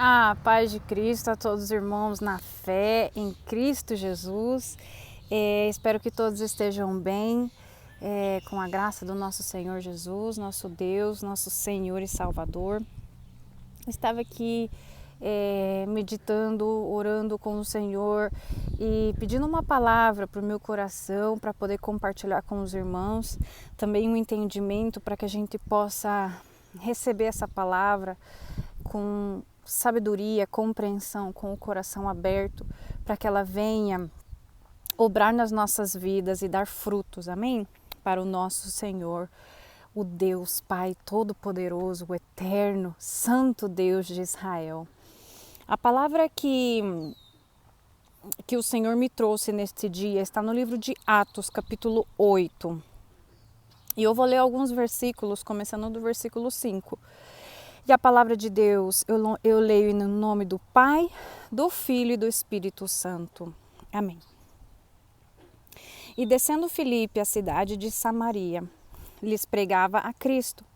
A paz de Cristo a todos os irmãos na fé em Cristo Jesus. Espero que todos estejam bem, com a graça do nosso Senhor Jesus, nosso Deus, nosso Senhor e Salvador. Estava aqui meditando, orando com o Senhor e pedindo uma palavra para o meu coração, para poder compartilhar com os irmãos. Também um entendimento para que a gente possa receber essa palavra com sabedoria, compreensão, com o coração aberto, para que ela venha obrar nas nossas vidas e dar frutos, amém? Para o nosso Senhor, o Deus Pai Todo-Poderoso, o Eterno, Santo Deus de Israel. A palavra que o Senhor me trouxe neste dia está no livro de Atos, capítulo 8. E eu vou ler alguns versículos, começando do versículo 5. E a palavra de Deus eu leio no nome do Pai, do Filho e do Espírito Santo. Amém. E descendo Filipe à cidade de Samaria, lhes pregava a Cristo.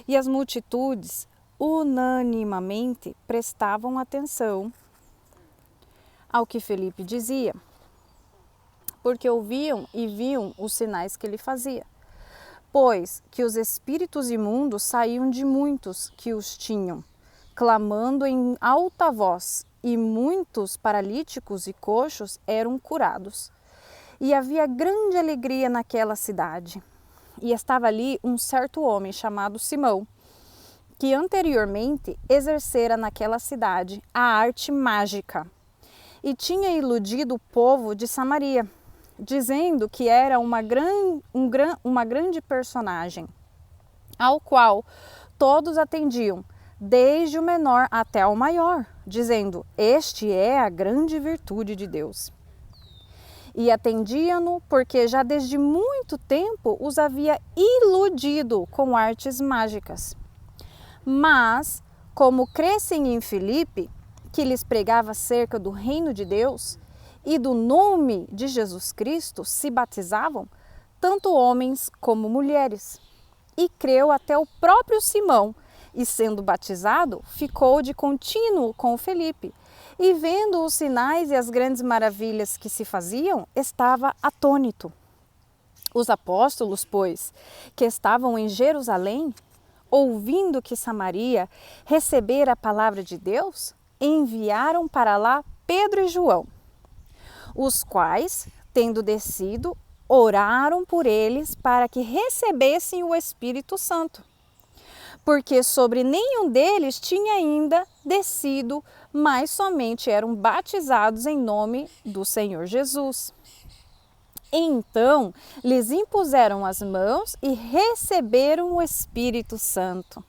E as multitudes unanimamente prestavam atenção ao que Filipe dizia, porque ouviam e viam os sinais que ele fazia. Pois que os espíritos imundos saíam de muitos que os tinham, clamando em alta voz, e muitos paralíticos e coxos eram curados. E havia grande alegria naquela cidade. E estava ali um certo homem chamado Simão, que anteriormente exercera naquela cidade a arte mágica, e tinha iludido o povo de Samaria, dizendo que era uma grande personagem, ao qual todos atendiam, desde o menor até o maior, dizendo: este é a grande virtude de Deus. E atendiam-no porque já desde muito tempo os havia iludido com artes mágicas. Mas, como crescem em Filipe, que lhes pregava acerca do reino de Deus, e do nome de Jesus Cristo se batizavam, tanto homens como mulheres. E creu até o próprio Simão, e sendo batizado, ficou de contínuo com o Filipe. E vendo os sinais e as grandes maravilhas que se faziam, estava atônito. Os apóstolos, pois, que estavam em Jerusalém, ouvindo que Samaria recebera a palavra de Deus, enviaram para lá Pedro e João, os quais, tendo descido, oraram por eles para que recebessem o Espírito Santo, porque sobre nenhum deles tinha ainda descido, mas somente eram batizados em nome do Senhor Jesus. Então lhes impuseram as mãos e receberam o Espírito Santo.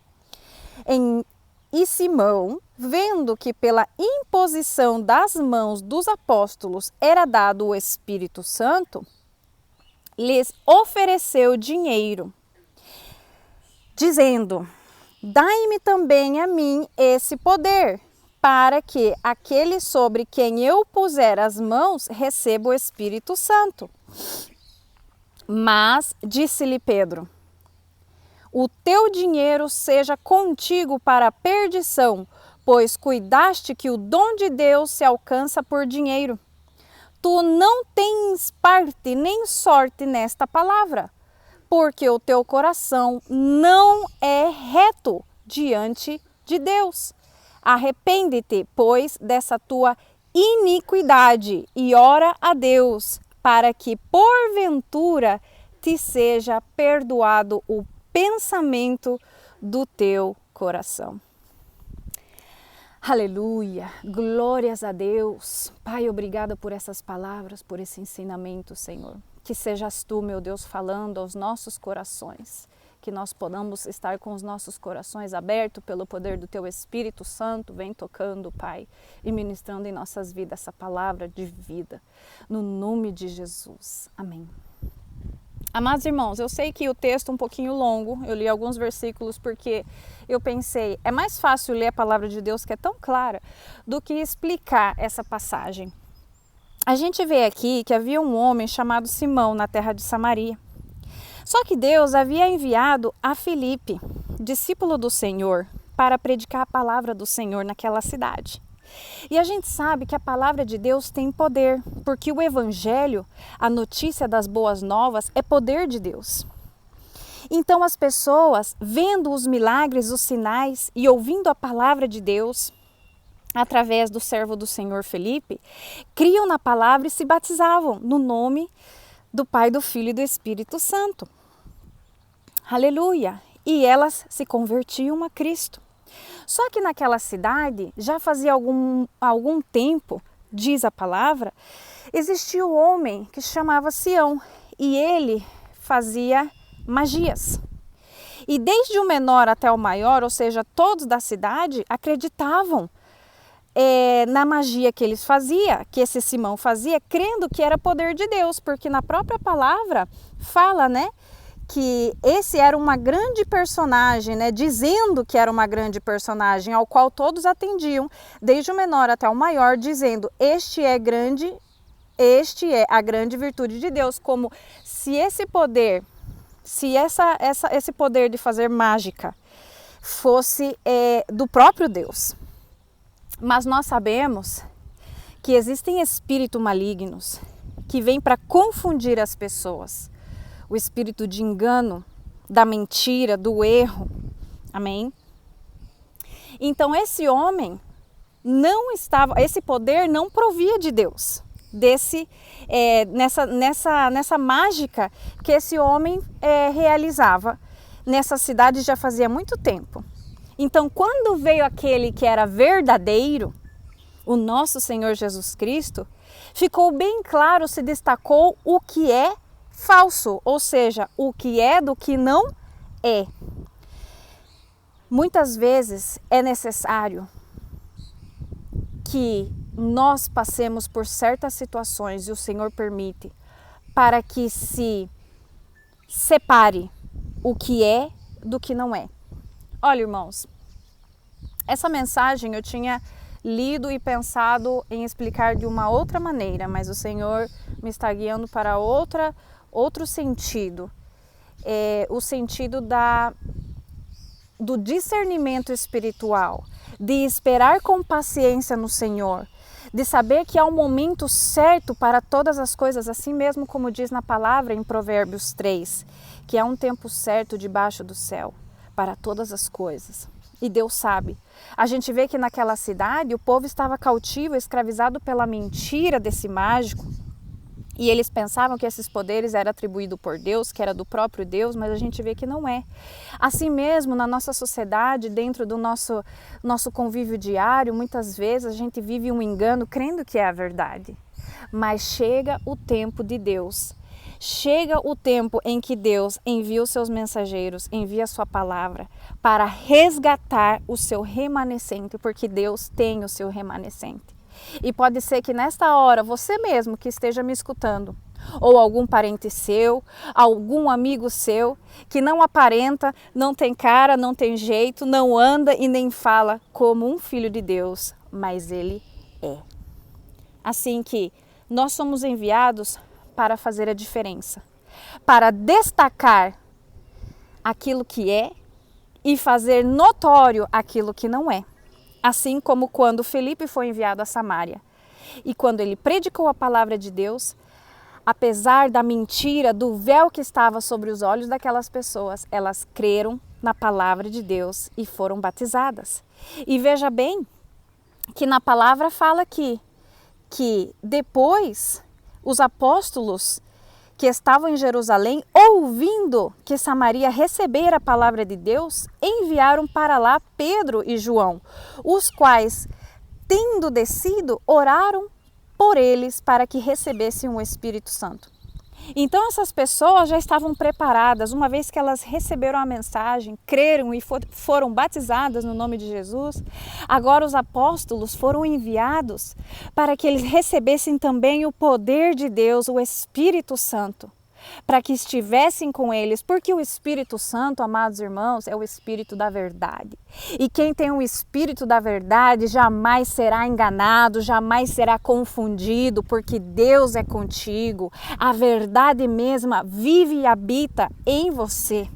E Simão, vendo que pela imposição das mãos dos apóstolos era dado o Espírito Santo, lhes ofereceu dinheiro, dizendo: dai-me também a mim esse poder, para que aquele sobre quem eu puser as mãos receba o Espírito Santo. Mas disse-lhe Pedro: o teu dinheiro seja contigo para a perdição, pois cuidaste que o dom de Deus se alcança por dinheiro. Tu não tens parte nem sorte nesta palavra, porque o teu coração não é reto diante de Deus. Arrepende-te, pois, dessa tua iniquidade e ora a Deus, para que porventura te seja perdoado o pensamento do teu coração. Aleluia, glórias a Deus. Pai, obrigada por essas palavras, por esse ensinamento, Senhor. Que sejas tu, meu Deus, falando aos nossos corações. Que nós podamos estar com os nossos corações abertos pelo poder do teu Espírito Santo. Vem tocando, Pai, e ministrando em nossas vidas essa palavra de vida. No nome de Jesus. Amém. Amados irmãos, eu sei que o texto é um pouquinho longo, eu li alguns versículos porque eu pensei, é mais fácil ler a palavra de Deus que é tão clara do que explicar essa passagem. A gente vê aqui que havia um homem chamado Simão na terra de Samaria. Só que Deus havia enviado a Filipe, discípulo do Senhor, para predicar a palavra do Senhor naquela cidade. E a gente sabe que a palavra de Deus tem poder, porque o evangelho, a notícia das boas novas, é poder de Deus. Então as pessoas, vendo os milagres, os sinais e ouvindo a palavra de Deus, através do servo do Senhor Felipe, criam na palavra e se batizavam no nome do Pai, do Filho e do Espírito Santo. Aleluia! E elas se convertiam a Cristo. Só que naquela cidade, já fazia algum tempo, diz a palavra, existia um homem que se chamava Sião e ele fazia magias. E desde o menor até o maior, ou seja, todos da cidade, acreditavam na magia que eles faziam, que esse Simão fazia, crendo que era poder de Deus, porque na própria palavra fala, né, que esse era uma grande personagem, né, dizendo que era uma grande personagem, ao qual todos atendiam, desde o menor até o maior, dizendo, este é a grande virtude de Deus, como se esse poder, esse poder de fazer mágica fosse do próprio Deus. Mas nós sabemos que existem espíritos malignos que vêm para confundir as pessoas. O espírito de engano, da mentira, do erro. Amém? Então esse homem esse poder não provia de Deus. Nessa mágica que esse homem realizava nessa cidade já fazia muito tempo. Então quando veio aquele que era verdadeiro, o nosso Senhor Jesus Cristo, ficou bem claro, se destacou o que é falso, ou seja, o que é do que não é. Muitas vezes é necessário que nós passemos por certas situações, e o Senhor permite, para que se separe o que é do que não é. Olha, irmãos, essa mensagem eu tinha lido e pensado em explicar de uma outra maneira, mas o Senhor me está guiando para outro sentido. O sentido do discernimento espiritual, de esperar com paciência no Senhor, de saber que há um momento certo para todas as coisas, assim mesmo como diz na palavra em Provérbios 3, que há um tempo certo debaixo do céu para todas as coisas. E Deus sabe. A gente vê que naquela cidade o povo estava cautivo, escravizado pela mentira desse mágico. E eles pensavam que esses poderes eram atribuídos por Deus, que era do próprio Deus, mas a gente vê que não é. Assim mesmo, na nossa sociedade, dentro do nosso convívio diário, muitas vezes a gente vive um engano crendo que é a verdade. Mas chega o tempo de Deus. Chega o tempo em que Deus envia os seus mensageiros, envia a sua palavra para resgatar o seu remanescente, porque Deus tem o seu remanescente. E pode ser que nesta hora, você mesmo que esteja me escutando, ou algum parente seu, algum amigo seu, que não aparenta, não tem cara, não tem jeito, não anda e nem fala como um filho de Deus, mas ele é. Assim que nós somos enviados para fazer a diferença, para destacar aquilo que é e fazer notório aquilo que não é. Assim como quando Felipe foi enviado a Samaria e quando ele predicou a palavra de Deus, apesar da mentira, do véu que estava sobre os olhos daquelas pessoas, elas creram na palavra de Deus e foram batizadas. E veja bem que na palavra fala que depois os apóstolos que estavam em Jerusalém, ouvindo que Samaria recebera a palavra de Deus, enviaram para lá Pedro e João, os quais, tendo descido, oraram por eles para que recebessem o Espírito Santo. Então essas pessoas já estavam preparadas, uma vez que elas receberam a mensagem, creram e foram batizadas no nome de Jesus, agora os apóstolos foram enviados para que eles recebessem também o poder de Deus, o Espírito Santo, para que estivessem com eles, porque o Espírito Santo, amados irmãos, é o Espírito da verdade. E quem tem o Espírito da verdade jamais será enganado, jamais será confundido, porque Deus é contigo. A verdade mesma vive e habita em você.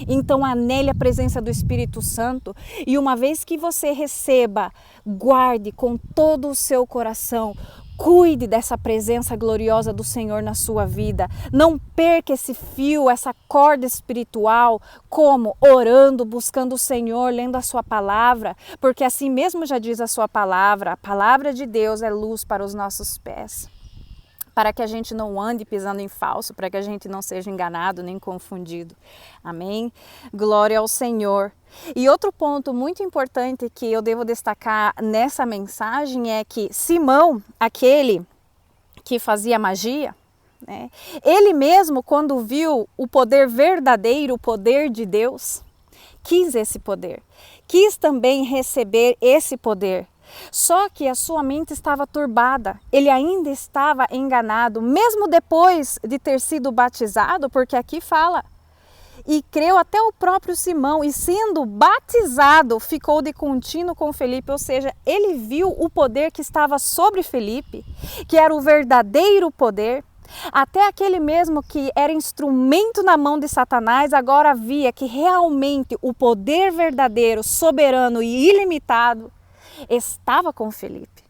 Então anele a presença do Espírito Santo e uma vez que você receba, guarde com todo o seu coração. Cuide dessa presença gloriosa do Senhor na sua vida. Não perca esse fio, essa corda espiritual, como orando, buscando o Senhor, lendo a sua palavra, porque assim mesmo já diz a sua palavra, a palavra de Deus é luz para os nossos pés. Para que a gente não ande pisando em falso, para que a gente não seja enganado nem confundido. Amém? Glória ao Senhor. E outro ponto muito importante que eu devo destacar nessa mensagem é que Simão, aquele que fazia magia, né, ele mesmo, quando viu o poder verdadeiro, o poder de Deus, quis esse poder, quis também receber esse poder. Só que a sua mente estava turbada, ele ainda estava enganado, mesmo depois de ter sido batizado, porque aqui fala, e creu até o próprio Simão, e sendo batizado, ficou de contínuo com Felipe, ou seja, ele viu o poder que estava sobre Felipe, que era o verdadeiro poder, até aquele mesmo que era instrumento na mão de Satanás, agora via que realmente o poder verdadeiro, soberano e ilimitado, estava com Felipe,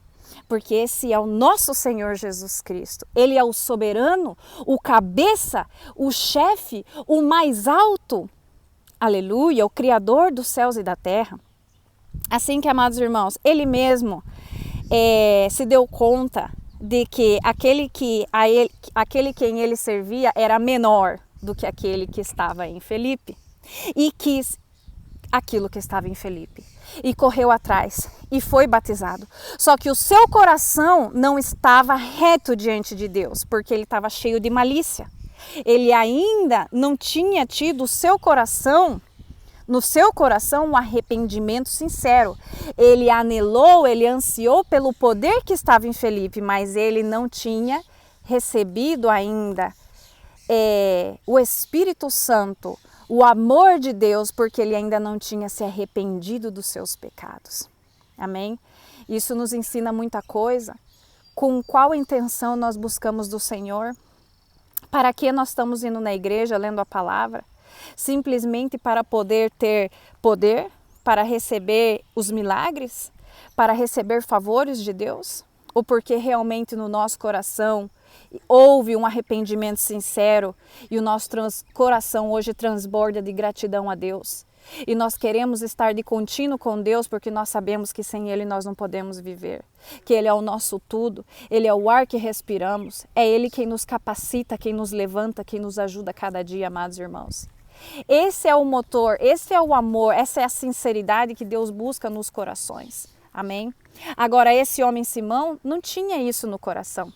porque esse é o nosso Senhor Jesus Cristo. Ele é o soberano, o cabeça, o chefe, o mais alto, aleluia, o Criador dos céus e da terra. Assim que, amados irmãos, ele mesmo se deu conta de que aquele quem ele servia era menor do que aquele que estava em Felipe, e quis aquilo que estava em Felipe, e correu atrás e foi batizado. Só que o seu coração não estava reto diante de Deus, porque ele estava cheio de malícia. Ele ainda não tinha tido no seu coração um arrependimento sincero. Ele anelou, ele ansiou pelo poder que estava em Felipe, mas ele não tinha recebido ainda o Espírito Santo, o amor de Deus, porque ele ainda não tinha se arrependido dos seus pecados. Amém? Isso nos ensina muita coisa. Com qual intenção nós buscamos do Senhor? Para que nós estamos indo na igreja, lendo a palavra? Simplesmente para poder ter poder? Para receber os milagres? Para receber favores de Deus? Ou porque realmente no nosso coração houve um arrependimento sincero e o nosso coração hoje transborda de gratidão a Deus. E nós queremos estar de contínuo com Deus porque nós sabemos que sem Ele nós não podemos viver. Que Ele é o nosso tudo, Ele é o ar que respiramos, é Ele quem nos capacita, quem nos levanta, quem nos ajuda cada dia, amados irmãos. Esse é o motor, esse é o amor, essa é a sinceridade que Deus busca nos corações. Amém? Agora, esse homem Simão não tinha isso no coração.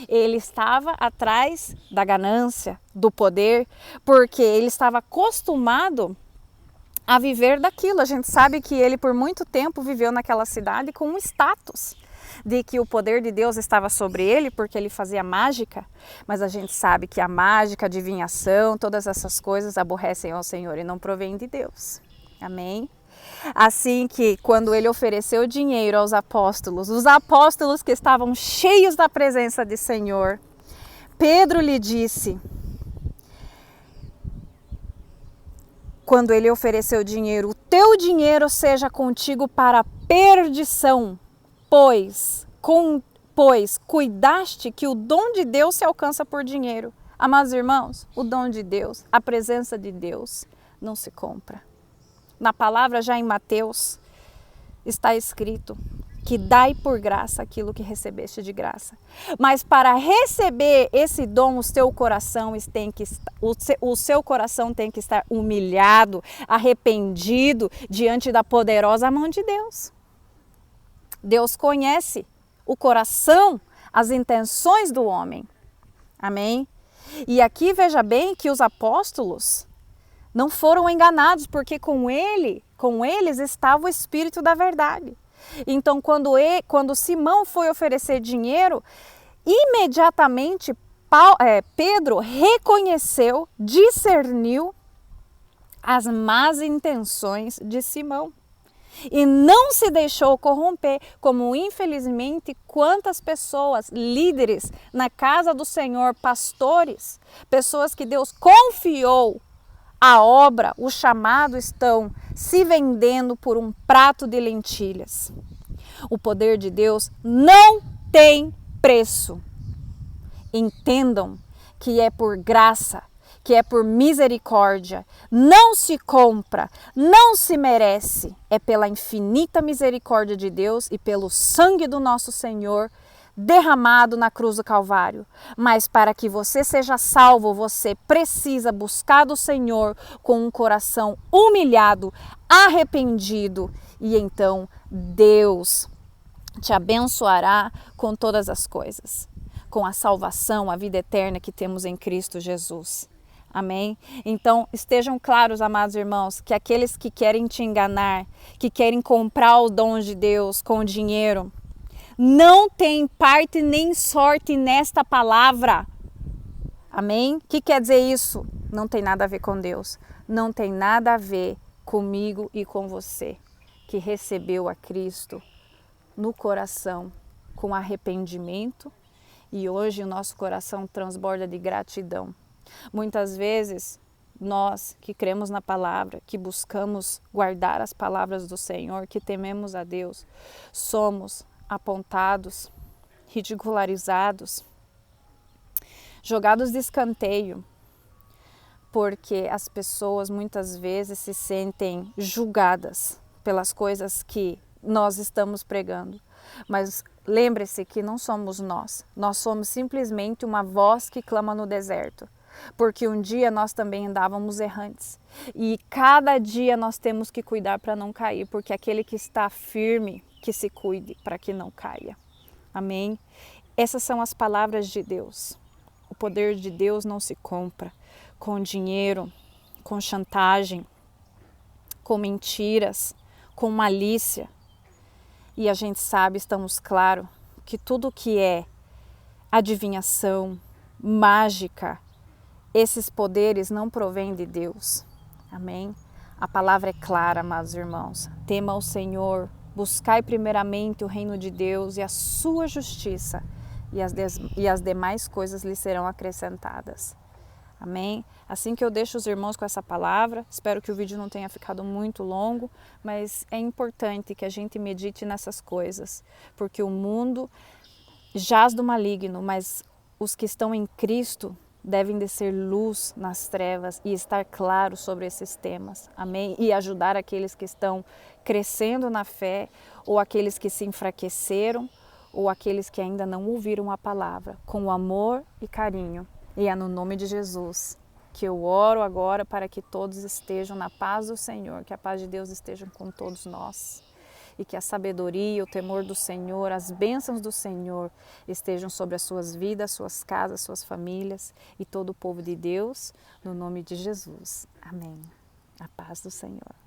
Ele estava atrás da ganância, do poder, porque ele estava acostumado a viver daquilo. A gente sabe que ele por muito tempo viveu naquela cidade com um status de que o poder de Deus estava sobre ele porque ele fazia mágica, mas a gente sabe que a mágica, a adivinhação, todas essas coisas aborrecem ao Senhor e não provém de Deus. Amém? Assim que quando ele ofereceu dinheiro aos apóstolos, os apóstolos que estavam cheios da presença do Senhor, Pedro lhe disse, quando ele ofereceu dinheiro, o teu dinheiro seja contigo para a perdição, pois cuidaste que o dom de Deus se alcança por dinheiro. Amados irmãos, o dom de Deus, a presença de Deus não se compra. Na palavra já em Mateus está escrito que dai por graça aquilo que recebeste de graça. Mas para receber esse dom, o seu coração tem que estar humilhado, arrependido diante da poderosa mão de Deus. Deus conhece o coração, as intenções do homem. Amém? E aqui veja bem que os apóstolos não foram enganados, porque com eles estava o Espírito da verdade. Então, quando Simão foi oferecer dinheiro, imediatamente Pedro reconheceu, discerniu as más intenções de Simão. E não se deixou corromper, como infelizmente quantas pessoas, líderes na casa do Senhor, pastores, pessoas que Deus confiou a obra, o chamado estão se vendendo por um prato de lentilhas. O poder de Deus não tem preço. Entendam que é por graça, que é por misericórdia, não se compra, não se merece, é pela infinita misericórdia de Deus e pelo sangue do nosso Senhor derramado na cruz do Calvário. Mas para que você seja salvo, você precisa buscar do Senhor com um coração humilhado, arrependido, e então Deus te abençoará com todas as coisas, com a salvação, a vida eterna que temos em Cristo Jesus. Amém? Então, estejam claros, amados irmãos, que aqueles que querem te enganar, que querem comprar o dom de Deus com dinheiro, não tem parte nem sorte nesta palavra. Amém? O que quer dizer isso? Não tem nada a ver com Deus. Não tem nada a ver comigo e com você, que recebeu a Cristo no coração com arrependimento, e hoje o nosso coração transborda de gratidão. Muitas vezes, nós que cremos na palavra, que buscamos guardar as palavras do Senhor, que tememos a Deus, somos apontados, ridicularizados, jogados de escanteio, porque as pessoas muitas vezes se sentem julgadas pelas coisas que nós estamos pregando. Mas lembre-se que não somos nós somos simplesmente uma voz que clama no deserto. Porque um dia nós também andávamos errantes. E cada dia nós temos que cuidar para não cair, porque aquele que está firme, que se cuide para que não caia. Amém? Essas são as palavras de Deus. O poder de Deus não se compra com dinheiro, com chantagem, com mentiras, com malícia. E a gente sabe, estamos claros, que tudo que é adivinhação, mágica, esses poderes não provêm de Deus. Amém? A palavra é clara, amados irmãos. Tema o Senhor, buscai primeiramente o reino de Deus e a sua justiça, e as demais coisas lhe serão acrescentadas. Amém? Assim que eu deixo os irmãos com essa palavra, espero que o vídeo não tenha ficado muito longo, mas é importante que a gente medite nessas coisas, porque o mundo jaz do maligno, mas os que estão em Cristo devem descer luz nas trevas e estar claros sobre esses temas, amém? E ajudar aqueles que estão crescendo na fé, ou aqueles que se enfraqueceram, ou aqueles que ainda não ouviram a palavra, com amor e carinho. E é no nome de Jesus que eu oro agora para que todos estejam na paz do Senhor, que a paz de Deus esteja com todos nós. E que a sabedoria, o temor do Senhor, as bênçãos do Senhor estejam sobre as suas vidas, suas casas, suas famílias e todo o povo de Deus, no nome de Jesus. Amém. A paz do Senhor.